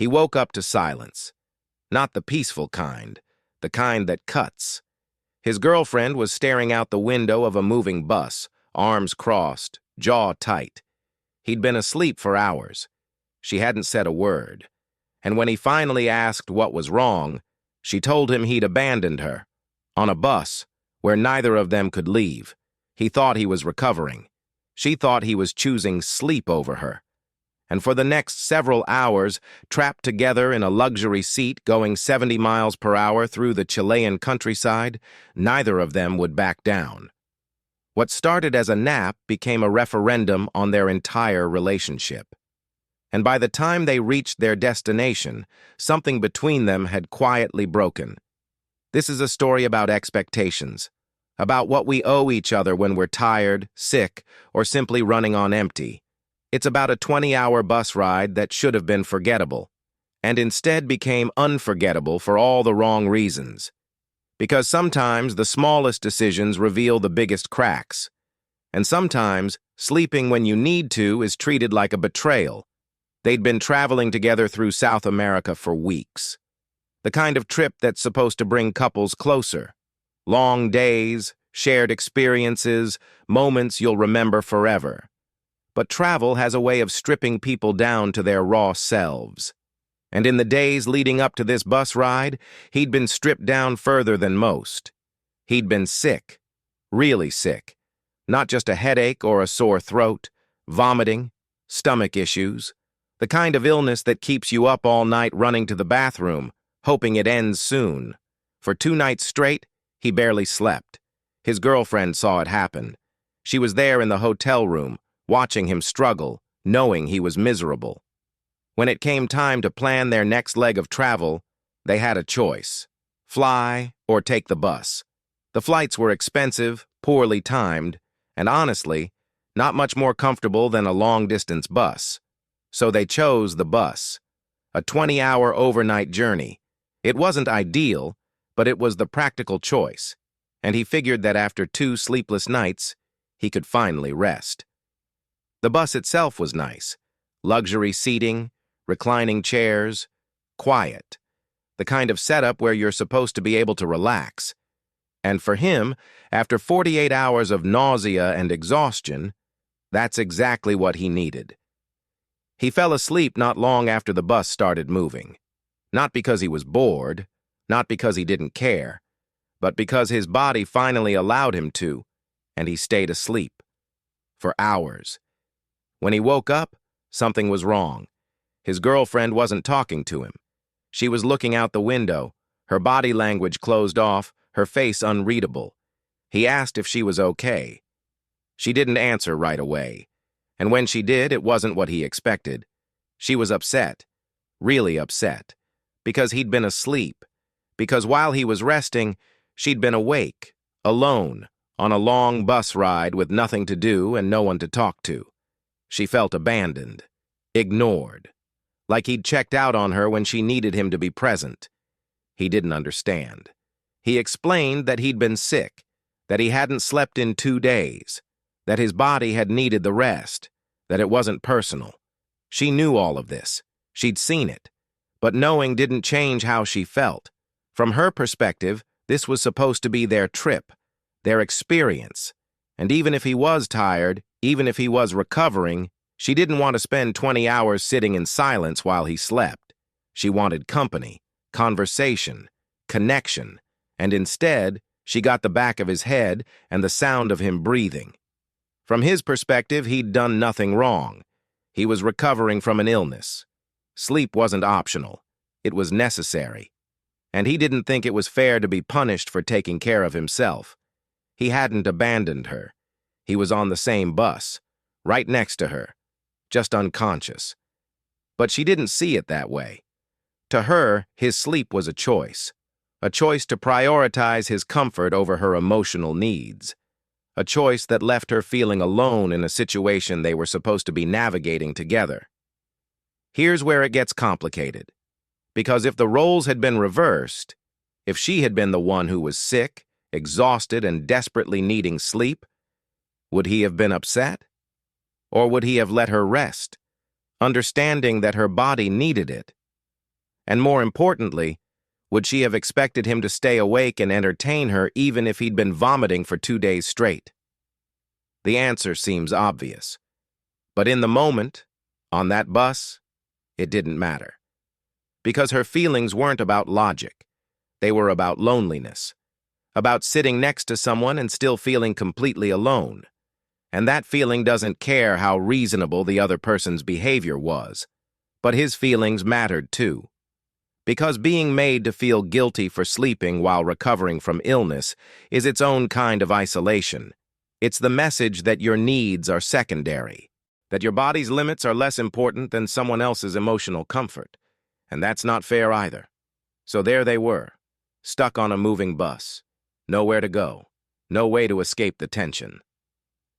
He woke up to silence. Not the peaceful kind, the kind that cuts. His girlfriend was staring out the window of a moving bus, arms crossed, jaw tight. He'd been asleep for hours. She hadn't said a word. And when he finally asked what was wrong, she told him he'd abandoned her. On a bus, where neither of them could leave. He thought he was recovering. She thought he was choosing sleep over her. And for the next several hours, trapped together in a luxury seat going 70 miles per hour through the Chilean countryside, neither of them would back down. What started as a nap became a referendum on their entire relationship. And by the time they reached their destination, something between them had quietly broken. This is a story about expectations, about what we owe each other when we're tired, sick, or simply running on empty. It's about a 20-hour bus ride that should have been forgettable, and instead became unforgettable for all the wrong reasons. Because sometimes the smallest decisions reveal the biggest cracks, and sometimes sleeping when you need to is treated like a betrayal. They'd been traveling together through South America for weeks. The kind of trip that's supposed to bring couples closer. Long days, shared experiences, moments you'll remember forever. But travel has a way of stripping people down to their raw selves. And in the days leading up to this bus ride, he'd been stripped down further than most. He'd been sick, really sick. Not just a headache or a sore throat, vomiting, stomach issues. The kind of illness that keeps you up all night running to the bathroom, hoping it ends soon. For 2 nights straight, he barely slept. His girlfriend saw it happen. She was there in the hotel room, watching him struggle, knowing he was miserable. When it came time to plan their next leg of travel, they had a choice: fly or take the bus. The flights were expensive, poorly timed, and honestly, not much more comfortable than a long-distance bus. So they chose the bus. A 20-hour overnight journey. It wasn't ideal, but it was the practical choice, and he figured that after 2 sleepless nights, he could finally rest. The bus itself was nice. Luxury seating, reclining chairs, quiet. The kind of setup where you're supposed to be able to relax. And for him, after 48 hours of nausea and exhaustion, that's exactly what he needed. He fell asleep not long after the bus started moving. Not because he was bored, not because he didn't care, but because his body finally allowed him to, and he stayed asleep. For hours. When he woke up, something was wrong. His girlfriend wasn't talking to him. She was looking out the window, her body language closed off, her face unreadable. He asked if she was okay. She didn't answer right away. And when she did, it wasn't what he expected. She was upset, really upset, because he'd been asleep, because while he was resting, she'd been awake, alone, on a long bus ride with nothing to do and no one to talk to. She felt abandoned, ignored, like he'd checked out on her when she needed him to be present. He didn't understand. He explained that he'd been sick, that he hadn't slept in 2 days, that his body had needed the rest, that it wasn't personal. She knew all of this. She'd seen it. But knowing didn't change how she felt. From her perspective, this was supposed to be their trip, their experience. And even if he was tired, even if he was recovering, she didn't want to spend 20 hours sitting in silence while he slept. She wanted company, conversation, connection, and instead, she got the back of his head and the sound of him breathing. From his perspective, he'd done nothing wrong. He was recovering from an illness. Sleep wasn't optional. It was necessary. And he didn't think it was fair to be punished for taking care of himself. He hadn't abandoned her. He was on the same bus, right next to her, just unconscious. But she didn't see it that way. To her, his sleep was a choice to prioritize his comfort over her emotional needs, a choice that left her feeling alone in a situation they were supposed to be navigating together. Here's where it gets complicated, because if the roles had been reversed, if she had been the one who was sick, exhausted, and desperately needing sleep, would he have been upset? Or would he have let her rest, understanding that her body needed it? And more importantly, would she have expected him to stay awake and entertain her even if he'd been vomiting for 2 days straight? The answer seems obvious. But in the moment, on that bus, it didn't matter. Because her feelings weren't about logic. They were about loneliness. About sitting next to someone and still feeling completely alone. And that feeling doesn't care how reasonable the other person's behavior was. But his feelings mattered too. Because being made to feel guilty for sleeping while recovering from illness is its own kind of isolation. It's the message that your needs are secondary, that your body's limits are less important than someone else's emotional comfort. And that's not fair either. So there they were, stuck on a moving bus. Nowhere to go, no way to escape the tension.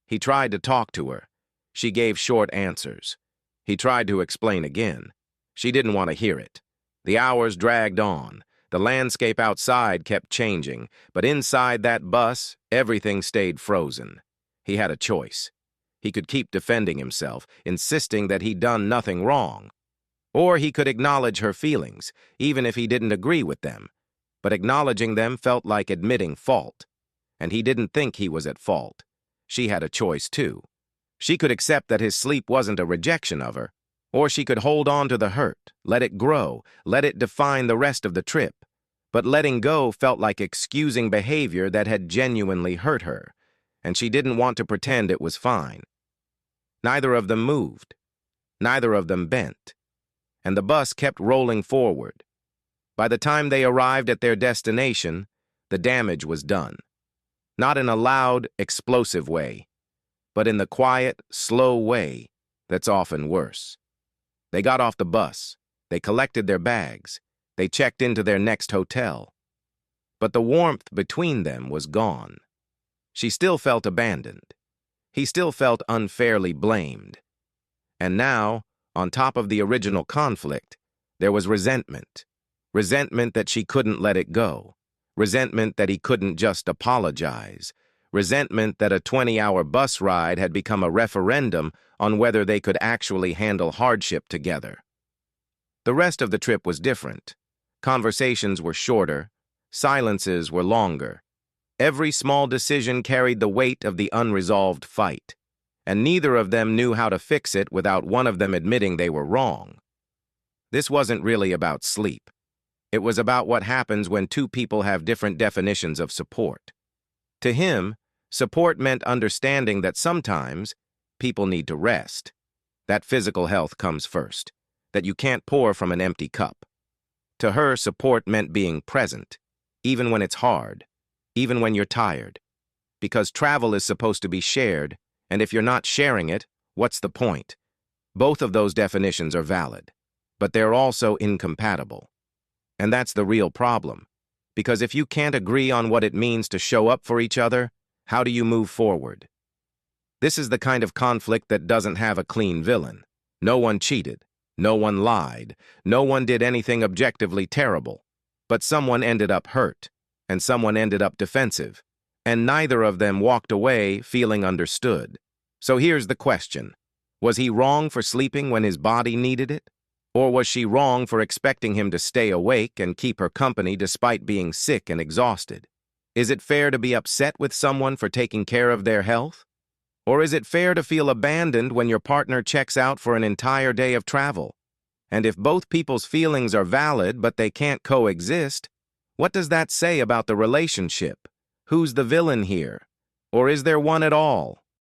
He tried to talk to her. She gave short answers. He tried to explain again. She didn't want to hear it. The hours dragged on. The landscape outside kept changing, but inside that bus, everything stayed frozen. He had a choice. He could keep defending himself, insisting that he'd done nothing wrong. Or he could acknowledge her feelings, even if he didn't agree with them. But acknowledging them felt like admitting fault. And he didn't think he was at fault. She had a choice, too. She could accept that his sleep wasn't a rejection of her, or she could hold on to the hurt, let it grow, let it define the rest of the trip. But letting go felt like excusing behavior that had genuinely hurt her, and she didn't want to pretend it was fine. Neither of them moved. Neither of them bent. And the bus kept rolling forward. By the time they arrived at their destination, the damage was done. Not in a loud, explosive way, but in the quiet, slow way that's often worse. They got off the bus. They collected their bags. They checked into their next hotel. But the warmth between them was gone. She still felt abandoned. He still felt unfairly blamed. And now, on top of the original conflict, there was resentment. Resentment that she couldn't let it go. Resentment that he couldn't just apologize. Resentment that a 20-hour bus ride had become a referendum on whether they could actually handle hardship together. The rest of the trip was different. Conversations were shorter. Silences were longer. Every small decision carried the weight of the unresolved fight. And neither of them knew how to fix it without one of them admitting they were wrong. This wasn't really about sleep. It was about what happens when two people have different definitions of support. To him, support meant understanding that sometimes people need to rest, that physical health comes first, that you can't pour from an empty cup. To her, support meant being present, even when it's hard, even when you're tired, because travel is supposed to be shared, and if you're not sharing it, what's the point? Both of those definitions are valid, but they're also incompatible. And that's the real problem, because if you can't agree on what it means to show up for each other, how do you move forward? This is the kind of conflict that doesn't have a clean villain. No one cheated, no one lied, no one did anything objectively terrible, but someone ended up hurt, and someone ended up defensive, and neither of them walked away feeling understood. So here's the question. Was he wrong for sleeping when his body needed it? Or was she wrong for expecting him to stay awake and keep her company despite being sick and exhausted? Is it fair to be upset with someone for taking care of their health? Or is it fair to feel abandoned when your partner checks out for an entire day of travel? And if both people's feelings are valid but they can't coexist, what does that say about the relationship? Who's the villain here? Or is there one at all?